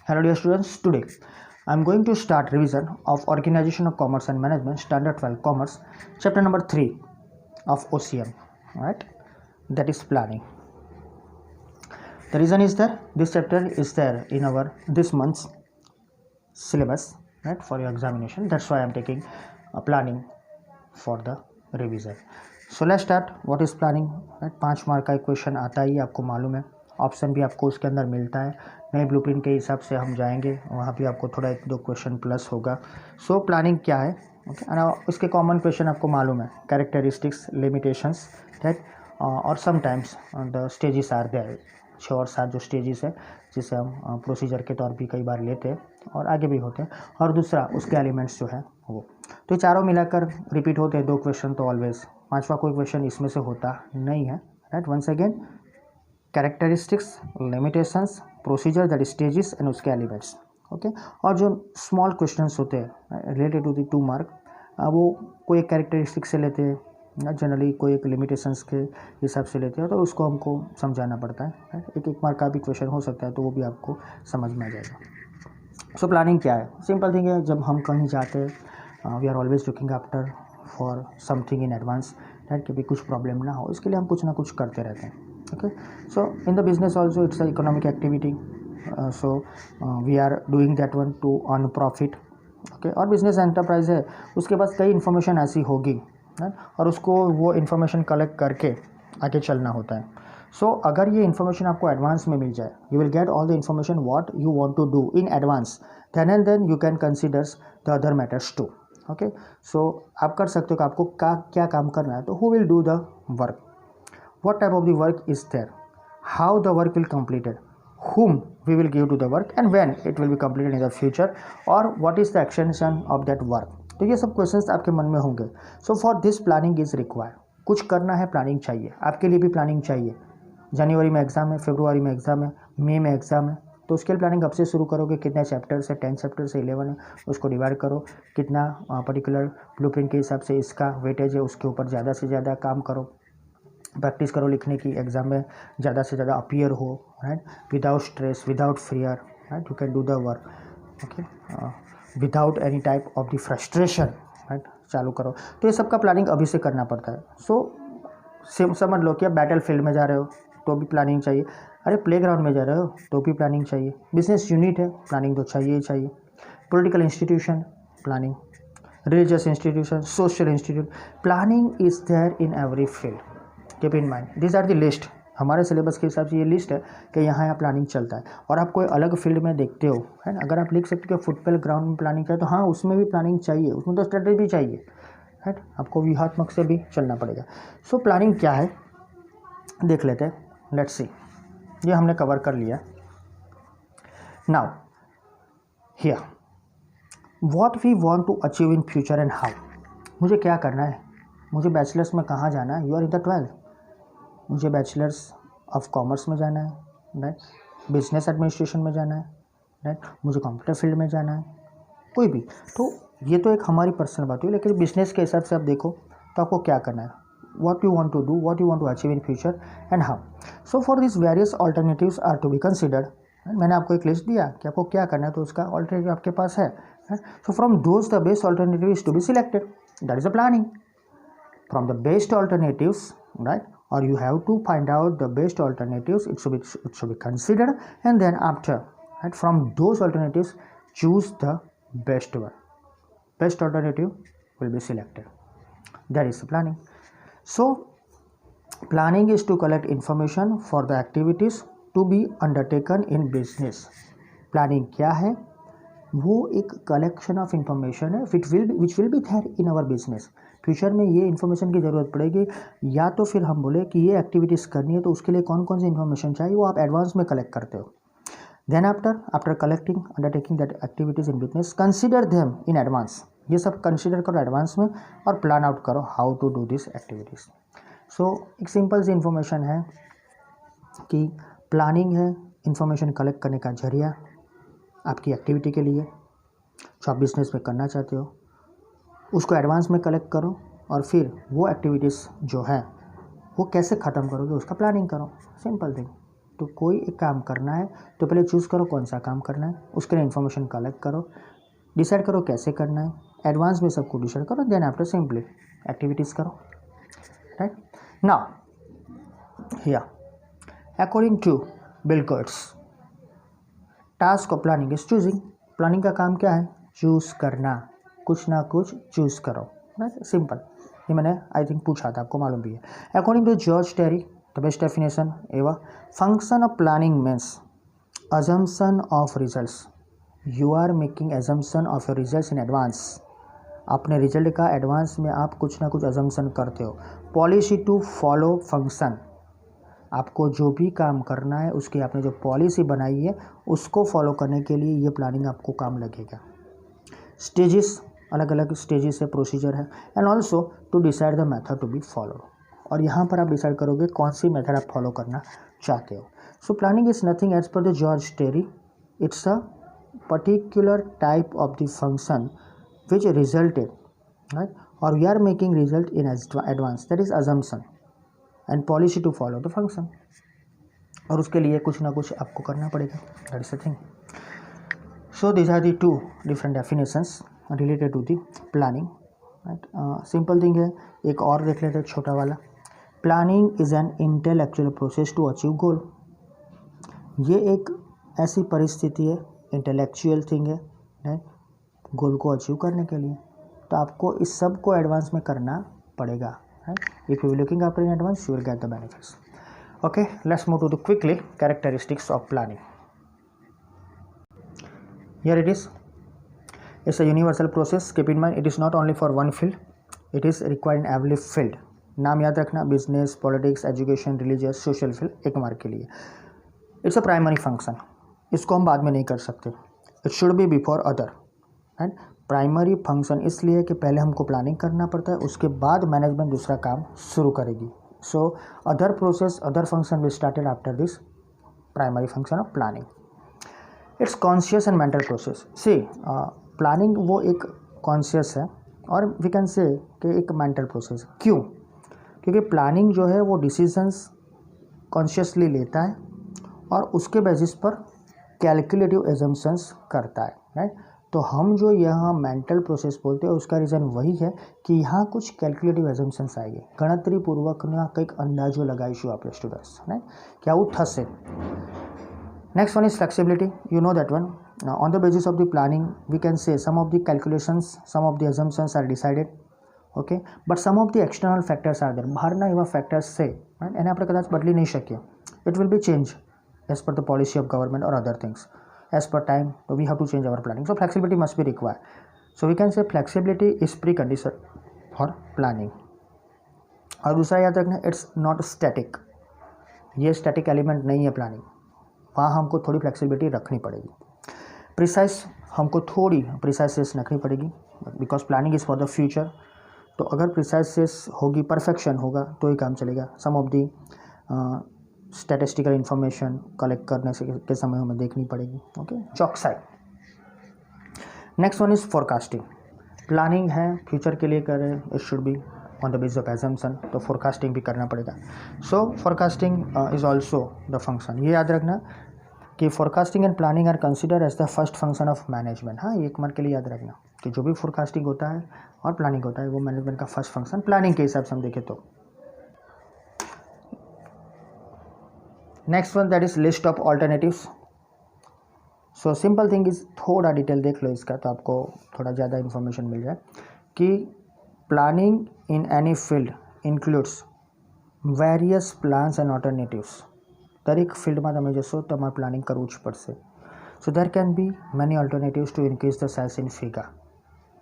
Hello dear students, today I am going to start revision of Organization of Commerce and Management Standard 12 Commerce, chapter number 3 of OCM, right? That is planning. The reason is that this chapter is there in our this month's syllabus, right, for your examination. That's why I am taking planning for the revision. So let's start. What is planning? Right? 5 mark का question आता ही आपको मालूम है, option भी आपको उसके अंदर मिलता है. नए ब्लूप्रिंट के हिसाब से हम जाएंगे, वहाँ भी आपको थोड़ा 1-2 क्वेश्चन प्लस होगा. सो प्लानिंग क्या है, ओके, उसके कॉमन क्वेश्चन आपको मालूम है, कैरेक्टरिस्टिक्स, लिमिटेशंस, राइट, और sometimes the stages are there. 6 और 7 जो स्टेजेस है जिसे हम प्रोसीजर के तौर पर कई बार लेते हैं और आगे भी होते हैं, और दूसरा उसके एलिमेंट्स जो है वो. तो ये चारों मिलाकर रिपीट होते हैं. 2 क्वेश्चन तो ऑलवेज, 5वां कोई क्वेश्चन इसमें से होता नहीं है, right. Once again, characteristics, limitations, procedure, that stages and उसके एलिमेंट्स, ओके. और जो स्मॉल क्वेश्चंस होते हैं रिलेटेड टू द 2 मार्क, वो कोई एक कैरेक्टरिस्टिक्स से लेते हैं, जनरली कोई एक लिमिटेशंस के हिसाब से लेते हैं, तो उसको हमको समझाना पड़ता है. एक मार्क का भी क्वेश्चन हो सकता है, तो वो भी आपको समझ में आ जाएगा. सो प्लानिंग क्या है? सिंपल थिंग है, जब हम कहीं जाते हैं we are always looking after for something in advance, right, कि भी कुछ प्रॉब्लम ना हो, इसके लिए हम कुछ ना कुछ करते रहते हैं. Okay, so in the business also it's a economic activity, so we are doing that one to earn profit. Okay, और बिजनेस एंटरप्राइज है, उसके पास कई इन्फॉर्मेशन ऐसी होगी, और उसको वो इन्फॉर्मेशन कलेक्ट करके आगे चलना होता है. सो अगर ये इन्फॉर्मेशन आपको एडवांस में मिल जाए, you will get all the information what you want to do in advance, then and then you can considers the other matters too. Okay, so आप कर सकते हो कि आपको क्या काम करना है, तो who will do the work, what type of the work is there, how the work will completed, whom we will give to the work and when it will be completed in the future, or what is the extension of that work. तो ये सब questions आपके मन में होंगे. सो for this planning is required. कुछ करना है, प्लानिंग चाहिए. आपके लिए भी प्लानिंग चाहिए. जनवरी में एग्ज़ाम है, फरवरी में एग्ज़ाम है, मई में एग्ज़ाम है, तो उसके लिए प्लानिंग अब से शुरू करोगे. कितने चैप्टर्स है, 10 चैप्टर से 11 है, उसको डिवाइड करो. कितना पर्टिकुलर ब्लूप्रिंट के हिसाब से इसका वेटेज है, उसके ऊपर ज़्यादा से ज़्यादा काम करो. प्रैक्टिस करो लिखने की, एग्ज़ाम में ज़्यादा से ज़्यादा अपीयर हो, right, without stress, without fear, right, you can do the work, okay, without any type of the frustration, right. चालू करो. तो ये सब का प्लानिंग अभी से करना पड़ता है. सो समझ लो कि आप बैटल फील्ड में जा रहे हो तो भी प्लानिंग चाहिए. अरे प्लेग्राउंड में जा रहे हो तो भी प्लानिंग चाहिए. बिजनेस यूनिट है, प्लानिंग तो चाहिए ही चाहिए. Political institution, planning. Religious institution, social institute, planning is there in every field. Keep in mind, this are the list. हमारे सिलेबस के हिसाब से ये लिस्ट है कि यहाँ प्लानिंग चलता है. और आप कोई अलग फील्ड में देखते हो, है ना, अगर आप लिख सकते हो फुटबॉल ग्राउंड में प्लानिंग चाहिए, तो हाँ, उसमें भी प्लानिंग चाहिए, उसमें तो स्ट्रेटेजी भी चाहिए, राइट. आपको व्यूहात्मक से भी चलना पड़ेगा. सो प्लानिंग क्या है देख लेते हैं. लेट्स सी, ये हमने कवर कर लिया. Now here, what we want to achieve in future and how. मुझे क्या करना है, मुझे बैचलर्स में कहाँ जाना है, you are in the 12th, मुझे बैचलर्स ऑफ कॉमर्स में जाना है, राइट, बिजनेस एडमिनिस्ट्रेशन में जाना है, राइट, मुझे कंप्यूटर फील्ड में जाना है, कोई भी. तो ये तो एक हमारी पर्सनल बात हुई, लेकिन बिजनेस के हिसाब से आप देखो तो आपको क्या करना है, what you want to do, what you want to achieve in future and how. So for this various alternatives are to be considered. मैंने आपको एक लिस्ट दिया कि आपको क्या करना है, तो उसका ऑल्टरनेटिव आपके पास है. So from those the best alternative is to be selected. That is a planning. From the best alternatives, right, or you have to find out the best alternatives, it should be considered, and then after, right, from those alternatives choose the best one. Best alternative will be selected. That is the planning. So planning is to collect information for the activities to be undertaken in business. Planning क्या है? वो एक collection of information है which will be there in our business. Future में ये information की ज़रूरत पड़ेगी, या तो फिर हम बोले कि ये एक्टिविटीज़ करनी है, तो उसके लिए कौन कौन सी इन्फॉर्मेशन चाहिए, वो आप एडवांस में कलेक्ट करते हो. Then after collecting, undertaking that activities in business, consider them in advance. ये सब कंसिडर करो एडवांस में और प्लान आउट करो how to do this activities. So एक सिंपल सी इन्फॉर्मेशन है कि प्लानिंग है इन्फॉर्मेशन कलेक्ट करने का जरिया आपकी एक्टिविटी के लिए जो आप बिजनेस में करना चाहते हो, उसको एडवांस में कलेक्ट करो, और फिर वो एक्टिविटीज़ जो है वो कैसे ख़त्म करोगे उसका प्लानिंग करो. Simple thing. तो कोई एक काम करना है तो पहले चूज़ करो कौन सा काम करना है, उसके लिए इन्फॉर्मेशन कलेक्ट करो, डिसाइड करो कैसे करना है, एडवांस में सबको डिसाइड करो, देन आफ्टर सिंपली एक्टिविटीज़ करो, right. Now here according to Bilgert's task of planning is choosing. Planning का काम क्या है? चूज़ करना, कुछ ना कुछ चूज़ करो, राइट, सिंपल। ये मैंने आई थिंक पूछा था, आपको मालूम भी है। According to Ch.3 the best definition एवं function of planning means assumption of results. You are making assumption of your results in advance. अपने रिजल्ट का एडवांस में आप कुछ ना कुछ अजम्पशन करते हो। पॉलिसी टू फॉलो फंक्शन, आपको जो भी काम करना है उसकी आपने जो पॉलिसी बनाई है उसको फॉलो करने के लिए ये प्लानिंग आपको काम लगेगा। स्टेजेस, अलग अलग स्टेजेस है, प्रोसीजर है, and also to decide the method to be follow. और यहाँ पर आप डिसाइड करोगे कौन सी मेथड आप फॉलो करना चाहते हो। So planning is nothing as per the Ch.3, it's a particular type of the function which resulted, right, और we are making result in advance, that is assumption and policy to follow the function. और उसके लिए कुछ ना कुछ आपको करना पड़ेगा, that is the thing. So these are the two different definitions related to the planning, right. Simple thing है, एक और देख लेते हैं छोटा वाला। Planning is an intellectual process to achieve goal. ये एक ऐसी परिस्थिति है, इंटेलेक्चुअल थिंग है, राइट, गोल को अचीव करने के लिए। तो आपको इस सब को एडवांस में करना पड़ेगा, right. If you looking after in advance you will get the benefits. Okay, let's move to the quickly characteristics of planning. Here it is, it's a universal process. Keep in mind it is not only for one field, it is required in every field. नाम याद रखना, business, politics, education, religious, social field, एक mark के लिए। It's a primary function, इसको हम बाद में नहीं कर सकते, it should B before other, right. Primary function इसलिए कि पहले हमको प्लानिंग करना पड़ता है, उसके बाद मैनेजमेंट दूसरा काम शुरू करेगी। So other process, other function will started after this primary function of planning. It's conscious and mental process. See planning वो एक कॉन्शियस है और वी कैन से कि एक मेंटल प्रोसेस। क्यों? क्योंकि प्लानिंग जो है वो डिसीजंस कॉन्शियसली लेता है और उसके बेसिस पर कैलकुलेटिव एजम्पशंस करता है, राइट। तो हम जो यहाँ मेंटल प्रोसेस बोलते हैं उसका रीज़न वही है कि यहाँ कुछ कैलकुलेटिव एजम्पशंस आएंगे, गणतरी पूर्वक ना કંઈક અંદાજો લગાવીશું આપણે સ્ટુડન્ટ્સ, રાइट, કે આવું થશે। Next one is flexibility, you know that one. On the basis of the planning we can say some of the calculations, some of the assumptions are decided, okay, but some of the external factors are there. બહારના એવા factors છે, right, એને આપણે કદાચ બદલી નહીં શકીએ, it will be change as per the policy of government or other things, as per time, so we have to change our planning, so flexibility must be required. So we can say flexibility is precondition for planning. और दूसरा याद रखना, it's not static, ये static element नहीं है planning, वहाँ हमको थोड़ी फ्लेक्सिबिलिटी रखनी पड़ेगी। प्रिसाइज, हमको थोड़ी प्रिसाइसेस रखनी पड़ेगी, because planning is for the future. तो अगर प्रिसाइसेस होगी, परफेक्शन होगा तो ही काम चलेगा। Some of the statistical information collect करने से के समय हमें देखनी पड़ेगी, ओके, चौकसाई। Next one is forecasting. Planning है, फ्यूचर के लिए कर रहे हैं, it should be on the basis of assumption, तो फोरकास्टिंग भी करना पड़ेगा। So forecasting is also the function. ये याद रखना कि forecasting and planning are consider as the first function of management. हाँ, ये एक मार्क के लिए याद रखना कि जो भी फोरकास्टिंग होता है और प्लानिंग होता है वो मैनेजमेंट का फर्स्ट फंक्शन प्लानिंग के हिसाब से हम देखें तो। Next one that is list of alternatives. So simple thing is, थोड़ा डिटेल देख लो इसका तो आपको थोड़ा ज़्यादा इन्फॉर्मेशन मिल जाए कि planning in any field includes various plans and alternatives. દરેક ફિલ્ડમાં તમે જશો તમારે પ્લાનિંગ કરવું જ પડશે। So there can be many alternatives to increase the sales in figure,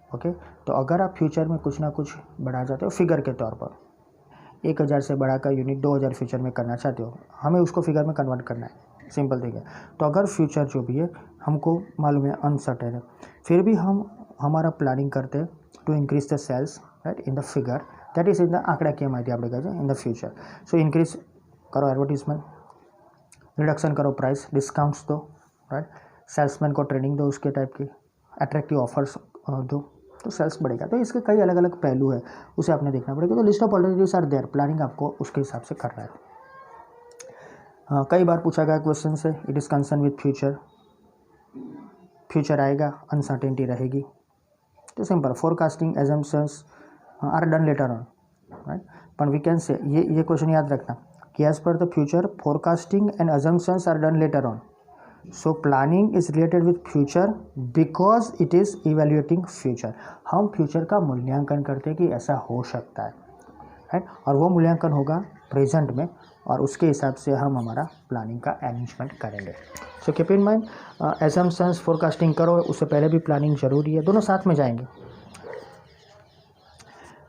okay. तो अगर आप फ्यूचर में कुछ ना कुछ बढ़ा चाहते हो फिगर के तौर पर, 1000 से बढ़ाकर यूनिट 2000 फ्यूचर में करना चाहते हो, हमें उसको फिगर में कन्वर्ट करना है, सिंपल थिंग है। तो अगर फ्यूचर जो भी है हमको मालूम है अनसर्टेन है, फिर भी हम हमारा प्लानिंग करते हैं to increase the sales, right, in the figure, that is in the आंकड़ाकीय माहिती આપણે કહે છે in the future. So increase करो एडवर्टीजमेंट, रिडक्शन करो प्राइस, डिस्काउंट्स दो, राइट, सेल्समैन को ट्रेनिंग दो उसके टाइप की, अट्रैक्टिव ऑफर्स दो, तो सेल्स बढ़ेगा। तो इसके कई अलग अलग पहलू है, उसे आपने देखना पड़ेगा। तो list of alternatives are there, planning आपको उसके हिसाब से करना है। कई बार पूछा गया क्वेश्चन से, it is concern with future, future आएगा, अनसर्टेनिटी रहेगी, तो simple forecasting assumptions are done later on, right. पर वी कैन से ये क्वेश्चन याद रखना कि as per the future forecasting and assumptions are done later on, so planning is related with future because it is evaluating future. हम future का मूल्यांकन करते हैं कि ऐसा हो सकता है, राइट, और वो मूल्यांकन होगा प्रेजेंट में, और उसके हिसाब से हम हमारा प्लानिंग का अरेंजमेंट करेंगे। So keep in mind, assumptions forecasting करो, उससे पहले भी प्लानिंग जरूरी है, दोनों साथ में जाएंगे।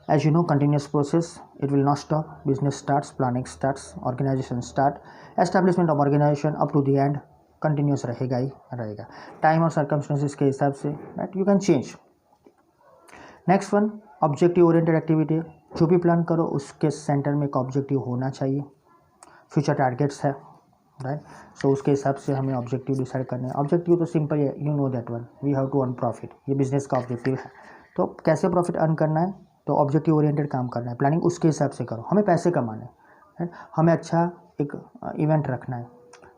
As you know, continuous process, it will not stop. Business starts, planning starts, organization start, establishment of organization up to the end continuous रहेगा ही रहेगा। टाइम और सर्कमस्टेंसेस के हिसाब से right you can change. Next one, objective oriented activity. जो भी plan करो उसके सेंटर में एक ऑब्जेक्टिव होना चाहिए। फ्यूचर टारगेट्स है, राइट, सो उसके हिसाब से हमें ऑब्जेक्टिव डिसाइड करने हैं। ऑब्जेक्टिव तो सिंपल है, you know that one, we have to earn profit, ये बिजनेस का ऑब्जेक्टिव है। तो कैसे प्रॉफिट अर्न करना है, तो ऑब्जेक्टिव ओरिएंटेड काम करना है, प्लानिंग उसके हिसाब से करो। हमें पैसे कमाने हैं, हमें अच्छा एक इवेंट रखना है,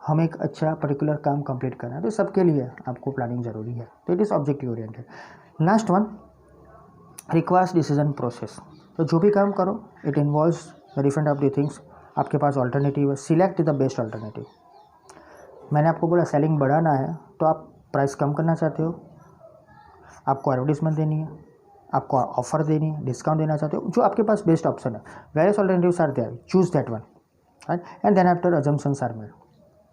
हमें एक अच्छा पर्टिकुलर काम कंप्लीट करना है, तो सबके लिए आपको प्लानिंग ज़रूरी है, तो it is objective oriented. Last one, requires decision process. तो जो भी काम करो it involves the different of the things. आपके पास ऑल्टरनेटिव है, सिलेक्ट द बेस्ट ऑल्टरनेटिव। मैंने आपको बोला सेलिंग बढ़ाना है, तो आप प्राइस कम करना चाहते हो, आपको एडवर्टीजमेंट देनी है, आपको ऑफर देनी है, डिस्काउंट देना चाहते हो, जो आपके पास बेस्ट ऑप्शन है, various alternatives are there, choose that one, right, and then after assumptions are made.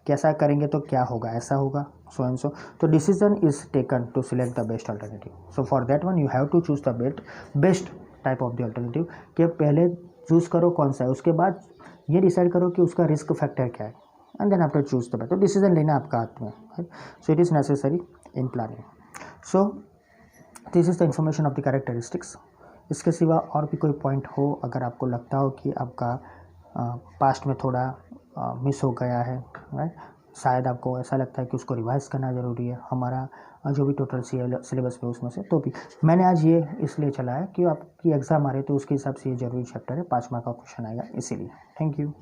कैसा करेंगे तो क्या होगा, ऐसा होगा, सो एंड सो। तो decision is taken to select the best alternative. So for that one you have to choose the best type of the alternative, कि पहले चूज़ करो कौन सा है, उसके बाद ये डिसाइड करो कि उसका रिस्क फैक्टर क्या है, and then after choose the best. तो डिसीजन लेना आपका हाथ में है, so it is necessary in planning. So this is the information of the characteristics. इसके सिवा और भी कोई पॉइंट हो, अगर आपको लगता हो कि आपका पास्ट में थोड़ा मिस हो गया है, राइट, शायद आपको ऐसा लगता है कि उसको रिवाइज करना ज़रूरी है, हमारा जो भी टोटल सिलेबस में उसमें से, तो भी मैंने आज ये इसलिए चला है कि आपकी एग्ज़ाम आ रही है, तो उसके हिसाब से ये जरूरी चैप्टर है, 5 मार्क का क्वेश्चन आएगा इसीलिए। Thank you.